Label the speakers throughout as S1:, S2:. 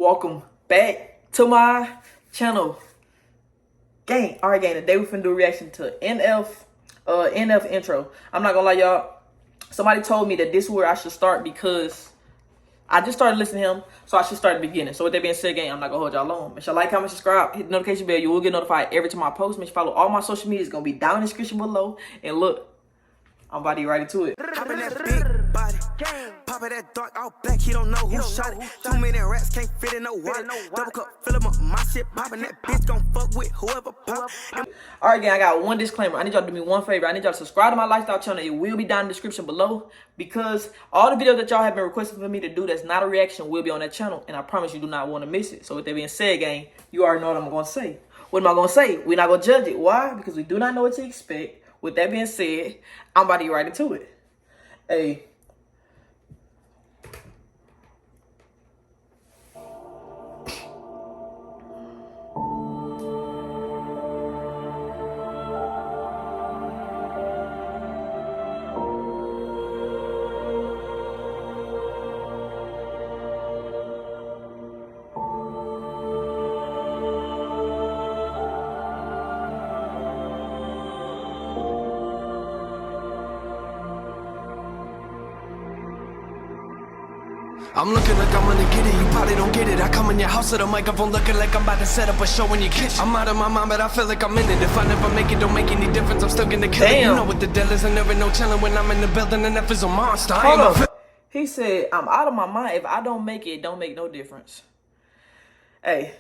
S1: Welcome back to my channel. Gang, alright gang, today we finna do a reaction to NF intro. I'm not gonna lie, y'all. Somebody told me that this is where I should start because I just started listening to him, so I should start at the beginning. So with that being said, gang, I'm not gonna hold y'all long. Make sure like, comment, subscribe, hit the notification bell. You will get notified every time I post. Make sure you follow all my social media. It's gonna be down in the description below. And look, I'm about to get right into it.
S2: Pop that dark out black, he don't know who shot it. Too many rats can't fit in no wallet. Double cup, fill him up, my shit poppin'. That bitch gon' fuck with whoever pop.
S1: Alright, gang, I got one disclaimer. I need y'all to do me one favor. I need y'all to subscribe to my lifestyle channel. It will be down in the description below because all the videos that y'all have been requesting for me to do that's not a reaction will be on that channel. And I promise you do not want to miss it. So with that being said, gang, you already know what I'm going to say. What am I going to say? We're not going to judge it. Why? Because we do not know what to expect. With that being said, I'm about to get right into it. Hey.
S2: I'm looking like I'm gonna get it, you probably don't get it. I come in your house with a microphone looking like I'm about to set up a show in your kitchen. I'm out of my mind, but I feel like I'm in it. If I never make it, don't make any difference. I'm still gonna kill it. You know what the deal is, and there ain't no chillin' when I'm in the building, and F is a monster.
S1: Hold on. He said, I'm out of my mind. If I don't make it, it don't make no difference. Hey.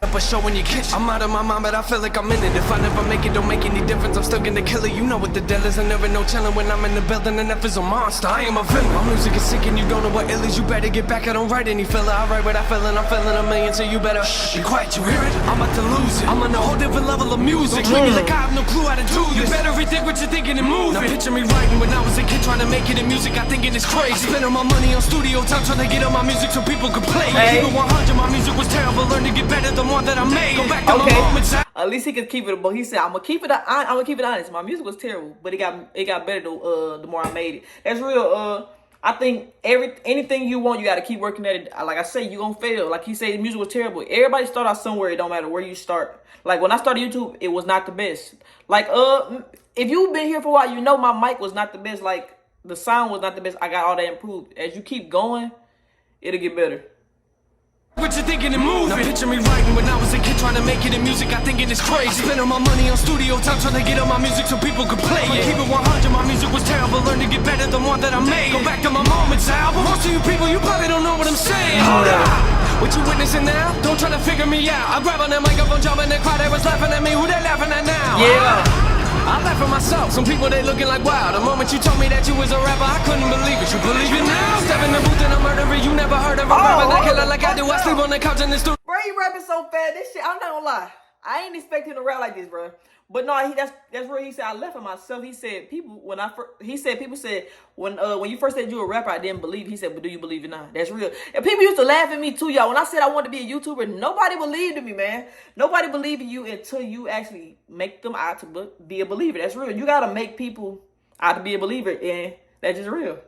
S2: A show in your kitchen. I'm out of my mind, but I feel like I'm in it. If I never make it, don't make any difference. I'm still gonna kill it. You know what the deal is, and there ain't no chillin' when I'm in the building, and F is a monster. I am a villain. My music is sick, and you don't know what ill is. You better get back. I don't write any filler. I write what I feel, and I'm feeling a million. So you better be quiet. You hear it? I'm about to lose it. I'm on a whole different level of music. Don't treat me like I have no clue how to do this. You better rethink what you're thinking and move. Now picture me writing when I was a kid, trying to make it in music. I thinking it's crazy. I spent all my money on studio time trying to get on my music so people could play.
S1: Hey.
S2: Keep it 100. My music was terrible. Learn to get better the more that I made. Go back.
S1: Okay, at least he could keep it. But he said, "I'm gonna keep it. I'm gonna keep it honest. My music was terrible, but it got better the more I made it. That's real. I think anything you want, you got to keep working at it. Like I say, you gonna fail. Like he said, the music was terrible. Everybody start out somewhere. It don't matter where you start. Like when I started YouTube, it was not the best. Like if you've been here for a while, you know my mic was not the best. Like the sound was not the best. I got all that improved. As you keep going, it'll get better."
S2: What you thinking and moving? Now picture me writing when I was a kid trying to make it in music. I thinking it's crazy. I spent all my money on studio time trying to get on my music so people could play it. Keep it 100, my music was terrible. Learn to get better the more that I made. Go back to my Moments album. Most of you people, you probably don't know what I'm saying. Hold up. What you witnessing now? Don't try to figure me out. I grab on that microphone, jump in the crowd. They was laughing at me. Who they laughing at now?
S1: Yeah.
S2: I laugh at myself. Some people they looking like wow. The moment you told me that you was a rapper, I couldn't believe it. You believe it now? Step in the booth and I'm murdering. You never heard of a rapper that killer like I do. I sleep on the couch in the studio.
S1: Bro, he rapping so fast. This shit, I'm not gonna lie. I ain't expect him to rap like this, bro. But no, that's where he said I left at myself. He said people said when you first said you were a rapper, I didn't believe. He said, but do you believe it now? That's real. And people used to laugh at me too, y'all. When I said I wanted to be a YouTuber, nobody believed in me, man. Nobody believed in you until you actually make them out to be a believer. That's real. You gotta make people out to be a believer, and that's just real.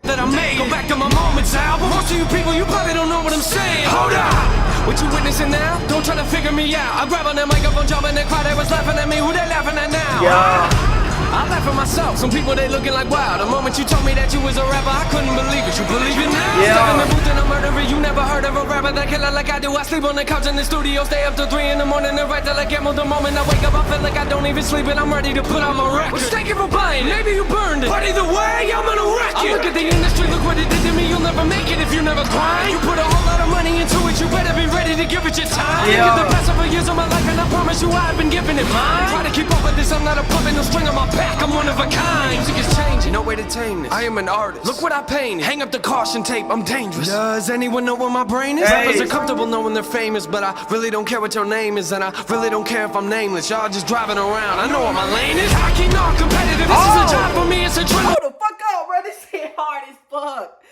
S2: That I made. Go back to my Moments album. Most of you people, you probably don't know what I'm saying. Hold up. What you witnessing now? Don't try to figure me out. I grab on that microphone, jump in the crowd. They was laughing at me. Who they laughing at now?
S1: Yeah.
S2: I laugh at myself. Some people they looking like wow. The moment you told me that you was a rapper, I couldn't believe it. You believe it now?
S1: Yeah.
S2: Step in the booth and I'm murdering. You never heard of a rapper that killer like I do. I sleep on the couch in the studio, stay up till 3 in the morning and write till I get more. The moment I wake up, I feel like I don't even sleep and I'm ready to put on my record. Well, thank you for buying. Maybe you burned it, but either way, I'm gonna wreck it. I look at the industry, look what it did to me. You'll never make it if you never grind. You put a whole lot of money into it. You better be ready to give it your time.
S1: Yeah.
S2: Get the best of years of my life, and I promise you I've been giving it mine. Try to keep up with this. I'm not a puppet, no string on my back. I'm one of a kind. Music is changing, no way to tame this. I am an artist. Look what I painted. Hang up the caution tape, I'm dangerous. Does anyone know where my brain is?
S1: Hey.
S2: Rappers are comfortable knowing they're famous, but I really don't care what your name is, and I really don't care if I'm nameless. Y'all just driving around. I know what my lane is. I keep not competitive. This is a job for me. It's a trip.
S1: Hold the fuck up, bro. This shit hard as fuck.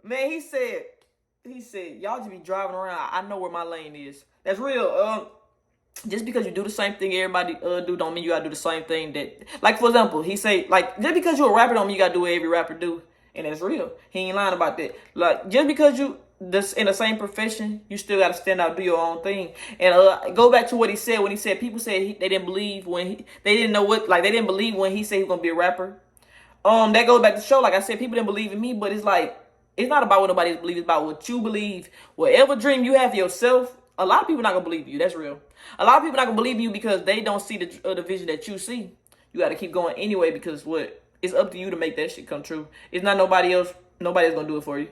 S1: Man, he said, y'all just be driving around. I know where my lane is. That's real. Just because you do the same thing everybody do don't mean you gotta do the same thing that, like, for example, he say, like, just because you're a rapper don't mean you gotta do what every rapper do. And that's real. He ain't lying about that. Like, just because you this in the same profession, you still gotta stand out, do your own thing. And go back to what he said when he said people said they didn't believe they didn't know what, like, they didn't believe when he said he was gonna be a rapper. That goes back to show, like I said, people didn't believe in me, but it's like, it's not about what nobody believes, it's about what you believe. Whatever dream you have for yourself, a lot of people not gonna believe you. That's real. A lot of people not gonna believe you because they don't see the vision that you see. You gotta keep going anyway, because it's up to you to make that shit come true. It's not nobody else. Nobody's gonna do it for you.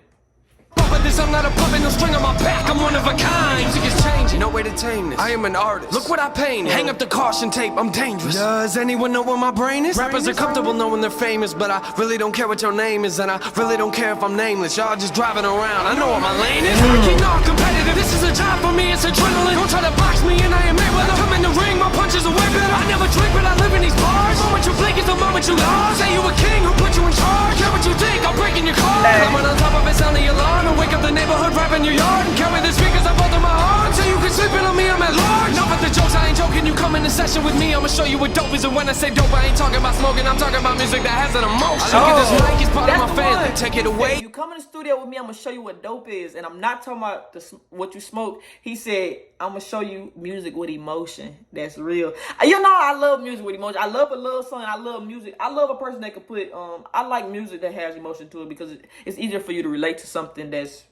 S2: But this, I'm not a puppet, no string on my back, I'm one of a kind. Music is changing, no way to tame this. I am an artist, look what I painted. Hang up the caution tape, I'm dangerous. Does anyone know where my brain is? Rappers are comfortable knowing they're famous, but I really don't care what your name is, and I really don't care if I'm nameless. Y'all just driving around, I know what my lane is. I keep not competitive, this is a job for me, it's adrenaline. Don't try to box me and I am Mayweather. I come in the ring, my punches are way better. I never drink, but I live in these bars. The moment you blink is the moment you lost. Say you a king, who put you in charge? Care what you think, I'm breaking your car. I'm on top of it, sounding the alarm, and wake up the neighborhood, rap in your yard, and carry the speakers up under my arm, so you can sleep in on me, I'm at large. No, but the jokes, I ain't joking, you come in the session with me, I'ma show you what dope is, and when I say dope, I ain't talking about smoking, I'm talking about music that has an emotion. I look at this mic, it's part of my family, take it away.
S1: If you come in the studio with me, I'm gonna show you what dope is, and I'm not talking about what you smoke. He said, I'm gonna show you music with emotion. That's real. You know, I love music with emotion. I love a love song, I love music. I love a person that can put, I like music that has emotion to it, because it's easier for you to relate to something that's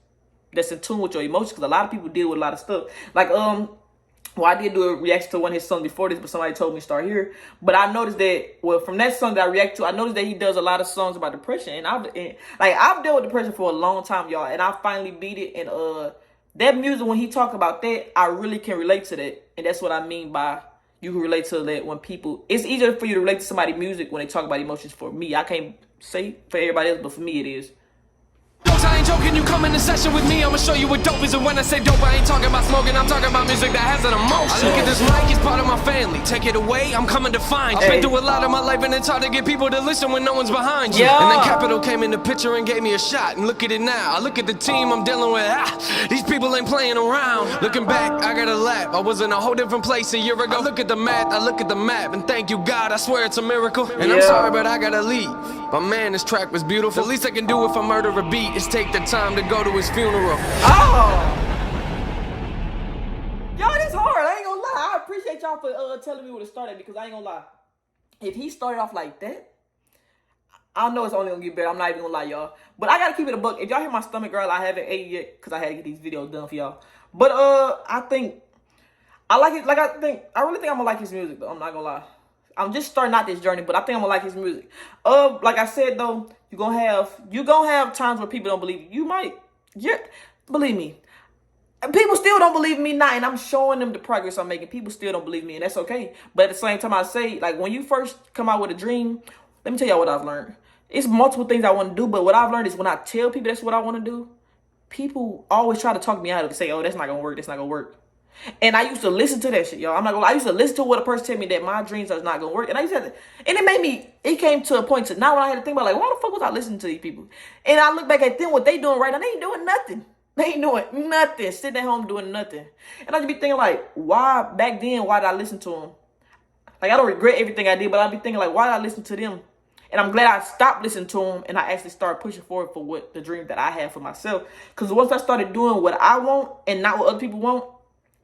S1: in tune with your emotions, because a lot of people deal with a lot of stuff. Like, I did do a reaction to one of his songs before this, but somebody told me to start here. But I noticed that, from that song that I react to, I noticed that he does a lot of songs about depression. And I've dealt with depression for a long time, y'all, and I finally beat it. And that music, when he talk about that, I really can relate to that. And that's what I mean by you can relate to that. When people, it's easier for you to relate to somebody's music when they talk about emotions. For me, I can't say for everybody else, but for me it is.
S2: I ain't joking, you come in the session with me, I'ma show you what dope is, and when I say dope, I ain't talking about smoking, I'm talking about music that has an emotion. I look at this mic, it's part of my family, take it away, I'm coming to find you. I've been through a lot of my life, and it's hard to get people to listen when no one's behind you. And then Capital came in the picture and gave me a shot, and look at it now, I look at the team I'm dealing with, these people ain't playing around. Looking back, I gotta laugh, I was in a whole different place a year ago. I look at the math, I look at the map, and thank you God, I swear it's a miracle. And I'm sorry, but I gotta leave, but man, this track was beautiful. The least I can do if I murder a beat is take the time to go to his funeral.
S1: Y'all, this hard. I ain't gonna lie. I appreciate y'all for telling me where to start at, because I ain't gonna lie. If he started off like that, I know it's only gonna get better. I'm not even gonna lie, y'all. But I gotta keep it a buck. If y'all hear my stomach girl, I haven't ate yet because I had to get these videos done for y'all. But I think I like it. Like, I really think I'm gonna like his music, though. I'm not gonna lie. I'm just starting out this journey, but I think I'm gonna like his music. Like I said though, you gonna have times where people don't believe you. You might, believe me. People still don't believe me now, and I'm showing them the progress I'm making. People still don't believe me, and that's okay. But at the same time, I say, like, when you first come out with a dream, let me tell y'all what I've learned. It's multiple things I want to do, but what I've learned is when I tell people that's what I want to do, people always try to talk me out of it, say, oh, that's not gonna work, that's not gonna work. And I used to listen to that shit, y'all. I'm not gonna lie. I used to listen to what a person tell me that my dreams are not gonna work. And I used to, and it came to a point to now when I had to think about, like, why the fuck was I listening to these people? And I look back at them, what they doing right now, they ain't doing nothing. They ain't doing nothing. Sitting at home doing nothing. And I just be thinking, like, why back then, why did I listen to them? Like, I don't regret everything I did, but I be thinking, like, why did I listen to them? And I'm glad I stopped listening to them and I actually started pushing forward for what the dream that I have for myself. Because once I started doing what I want and not what other people want,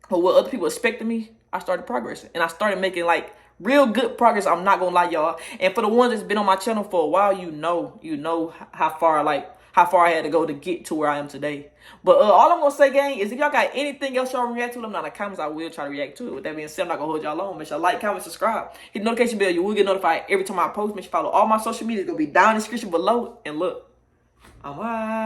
S1: or what other people expect of me, I started progressing. And I started making, like, real good progress. I'm not gonna lie, y'all. And for the ones that's been on my channel for a while, you know how far I had to go to get to where I am today. But all I'm gonna say, gang, is if y'all got anything else y'all want to react to, let me know in the comments. I will try to react to it. With that being said, I'm not gonna hold y'all long. Make sure you like, comment, subscribe, hit the notification bell. You will get notified every time I post. Make sure you follow all my social media. It's gonna be down in the description below. And look, I'm